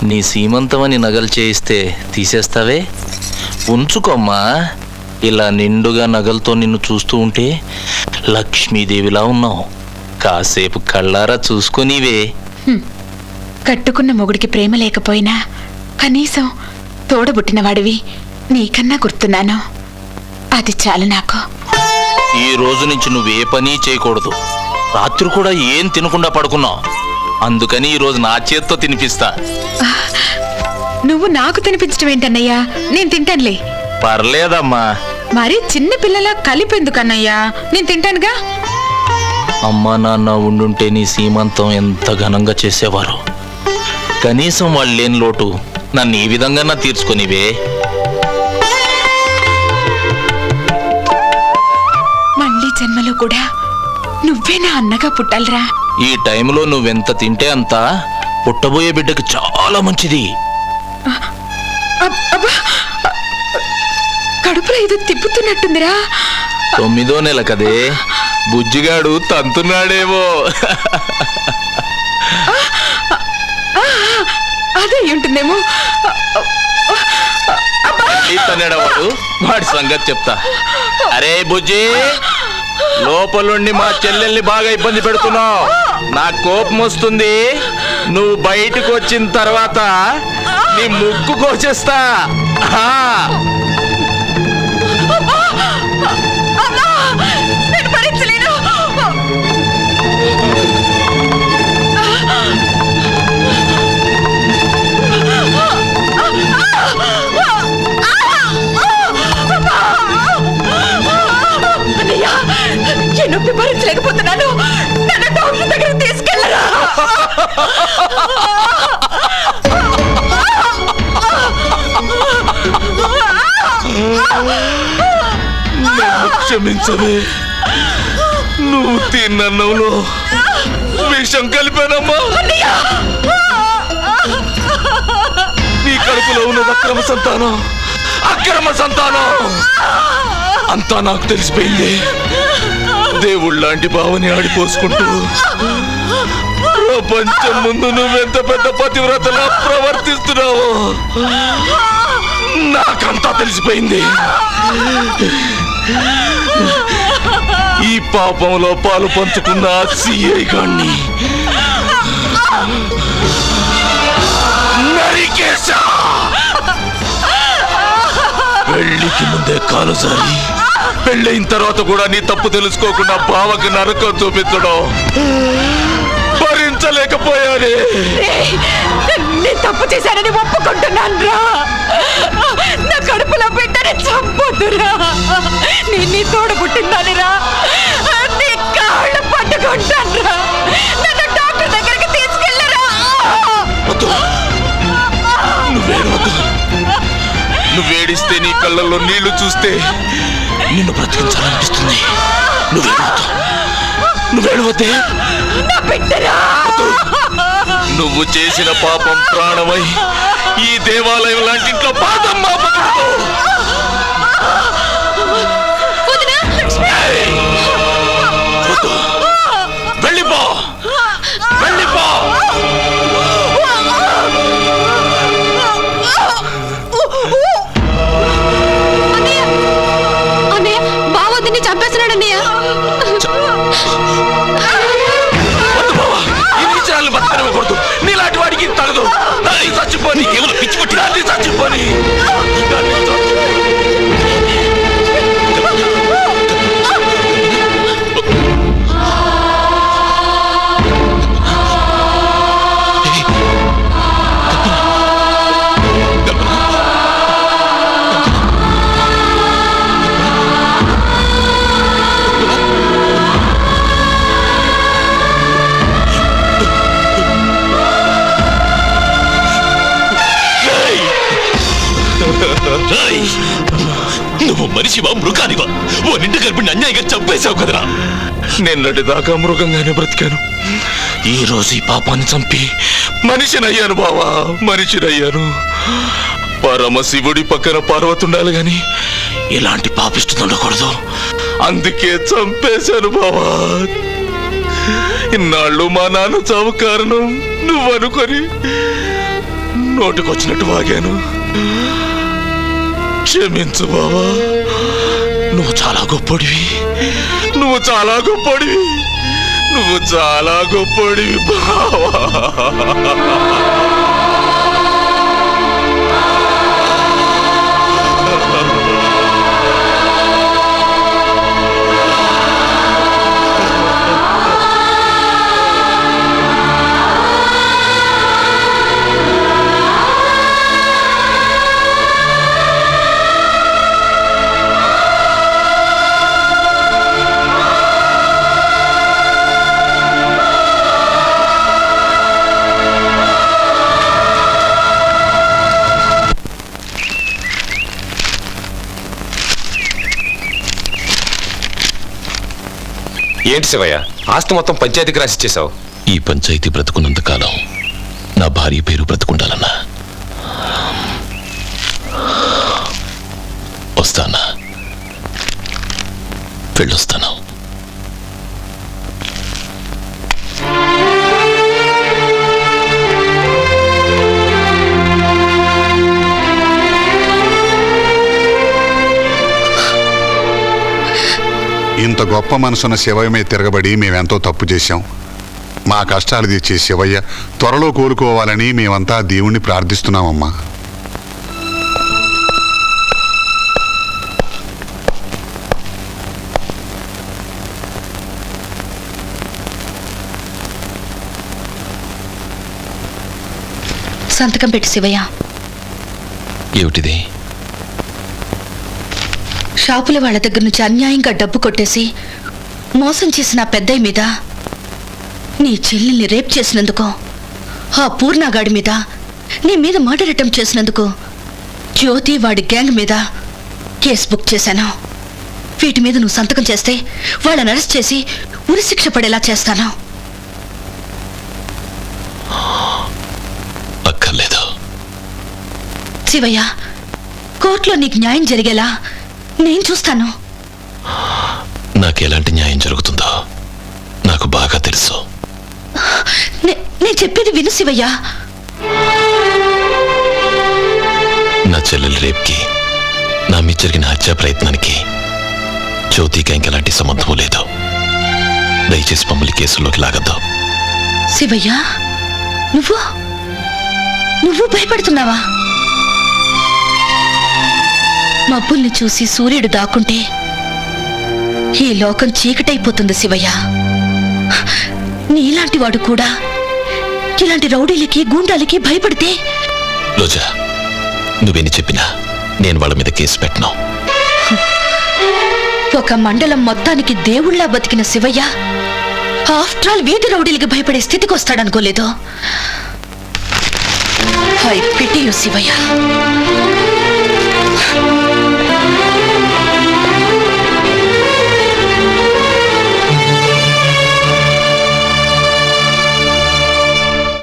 నీ సీమంతమని నగలు చేయిస్తే తీసేస్తావే? ఉంచుకోమ్మా. ఇలా నిండుగా నగలతో నిన్ను చూస్తూ ఉంటే లక్ష్మీదేవిలా ఉన్నావు. కాసేపు కళ్ళారా చూసుకొనివే. కట్టుకున్న మొగుడికి ప్రేమ లేకపోయినా కనీసం తోడబుట్టినవాడివి నీకన్నా గుర్తున్నాను. అది చాలు నాకు. ఈ రోజు నుంచి నువ్వే పని చేయకూడదు. రాత్రి కూడా ఏం తినకుండా పడుకున్నావు. అందుకని ఈరోజు నా చేత్తో తినిపిస్తా. నువ్వు నాకు తినిపించడం ఏంటన్నయ్యా? నేను తింటానులే. పర్లేదమ్మా. మరి చిన్న పిల్లలా కలిపెందుకన్నయ్యా? నేను తింటానుగా. అమ్మా నాన్న ఉండుంటే నీ సీమంతం ఎంత ఘనంగా చేసేవారు. కనీసం వాళ్ళు లేని లోటు నన్ను ఈ విధంగా తీర్చుకొనివే. మళ్ళీ జన్మలో కూడా నువ్వే నా అన్నగా పుట్టాలిరా. ఈ టైంలో నువ్వెంత తింటే అంత పుట్టబోయే బిడ్డకి చాలా మంచిది. కడుపులో ఏదో తిప్పుతున్నట్టుందిరా. 9వ నెల కదే, బుజ్జిగాడు తంతున్నాడేమో. అదే ఉంటుందేమో. తనేడవాడు, వాడి సంగతి చెప్తా. అరే బుజ్జి, లోపలుండి మా చెల్లెల్ని బాగా ఇబ్బంది పెడుతున్నావు. నాకు కోపం వస్తుంది. నువ్వు బయటకు వచ్చిన తర్వాత నీ ముక్కు కోసేస్తా. నొప్పి భరించలేకపోతున్నాను. నన్ను డాక్టర్ దగ్గరికి తీసుకెళ్ళరా. క్షమించవే, నువ్వు తిన్నన్నంలో విషం కలిపానమ్మా. నీ కడుపులో ఉన్నది అక్రమ సంతానం. అక్రమ సంతానం అంతా నాకు తెలిసిపోయింది. దేవుళ్ళలాంటి భావని ఆడిపోసుకుంటూ ప్రపంచం ముందు నువ్వెంత పెద్ద పతివ్రతలా ప్రవర్తిస్తున్నావో నాకంతా తెలిసిపోయింది. ఈ పాపంలో పాలు పంచుకున్న సిఐ గాన్ని నరికేశా. పెళ్లికి ముందే కాలు జారి పెళ్ళైన తర్వాత కూడా నీ తప్పు తెలుసుకోకుండా బావకి నరకం చూపించడం భరించలేకపోయానే. నేను తప్పు చేశానని ఒప్పుకుంటున్నాను రా. నా కడుపులో బిడ్డని చంపొద్దురా. నీ తోడు పుట్టిందానిరా. నీ కాళ్ళు పట్టుకుంటాను రా. నన్ను డాక్టర్ దగ్గరికి తీసుకెళ్ళరా. నువ్వేడిస్తే నీ కళ్ళల్లో నీళ్లు చూస్తే నిన్ను బ్రతికించాలనిపిస్తుంది. నువ్వేడవద్దే. నువ్వు చేసిన పాపం ప్రాణమై ఈ దేవాలయం లాంటి ఇంట్లో పాదం మాపకూడదు. వెళ్ళిపో, వెళ్ళిపో. బావద్దని చంపేస్తున్నాడన్నయ్య. బతకనివ్వకూడదు. నీలాంటి వాడికి తగదు. చచ్చిపోని పిచ్చి పట్టి చచ్చిపోని. నువ్వు మనిషివా మృగానివా? ఓ నిండు గర్భిణి అన్యాయంగా చంపేశావు కదరా. నిన్నటి దాకా మృగంగానే బ్రతికాను. ఈ రోజు ఈ పాపాన్ని చంపి మనిషినయ్యాను బావా, మనిషినయ్యాను. పరమశివుడి పక్కన పార్వతి ఉండాలి గాని ఇలాంటి పాపిష్టి ఉండకూడదు. అందుకే చంపేశాను బావా. ఇన్నాళ్ళు మా నాన్న చావు కారణం నువ్వనుకొని నోటికొచ్చినట్టు వాగాను. క్షమించు బావా. నువ్వు చాలా గొప్పడివి, నువ్వు చాలా గొప్పడివి, నువ్వు చాలా గొప్పడివి బావా. ఏంటి శివయ్య, ఆస్తి మొత్తం పంచాయతీకి రాసిచ్చేసావు? ఈ పంచాయతీ బ్రతుకున్నంత కాలం నా భార్య పేరు బ్రతుకుండాలన్నా. వస్తానా? వెళ్ళొస్తాను. ఇంత గొప్ప మనసున్న శివయ్య మీద తిరగబడి మేమెంతో తప్పు చేశాం. మా కష్టాలు తీర్చే శివయ్య త్వరలో కోలుకోవాలని మేమంతా దేవుణ్ణి ప్రార్థిస్తున్నామమ్మా. సంతకం పెట్టి శివయ్య. ఏమిటిది? షాపుల వాళ్ళ దగ్గర నుంచి అన్యాయంగా డబ్బు కొట్టేసి మోసం చేసిన ఆ పెద్దయ్య మీద, నీ చెల్లెల్ని రేప్ చేసినందుకు, ఆ పూర్ణగాడి మీద, నీ మీద మర్డర్ అటెంప్ట్ చేసినందుకు, జ్యోతి వాడి గ్యాంగ్ మీద కేసు బుక్ చేశాను. వీటి మీద నువ్వు సంతకం చేస్తే వాళ్ళని అరెస్ట్ చేసి ఉరిశిక్ష పడేలా చేస్తాను. అక్కర్లేదు శివయ్య, కోర్టులో నీకు న్యాయం జరిగేలా నేను చూస్తాను. నాకు ఎలాంటి న్యాయం జరుగుతుందో నాకు బాగా తెలుసు. నేను చెప్పేది విను శివయ్య. నా చెల్లెలు రేప్కి, నా మీద జరిగిన హత్యా ప్రయత్నానికి జ్యోతికి ఇంకెలాంటి సంబంధము లేదు. దయచేసి మమ్మల్ని కేసుల్లోకి లాగద్దు. శివయ్య, నువ్వు భయపడుతున్నావా? మబ్బుల్ని చూసి సూర్యుడు దాక్కుంటే ఈ లోకం చీకటైపోతుంది శివయ్య. నీలాంటి వాడు కూడా ఇలాంటి రౌడీలకి, గూండాలకి భయపడితే? రోజా, నువ్వేని చెప్పినా నేను వాళ్ళ మీద కేసు పెట్టను. ఒక మండలం మొత్తానికి దేవుళ్లా బతికిన శివయ్య ఆఫ్టర్ ఆల్ వీధి రౌడీలకి భయపడే స్థితికి వస్తాడనుకోలేదు. I pity you Shivayya.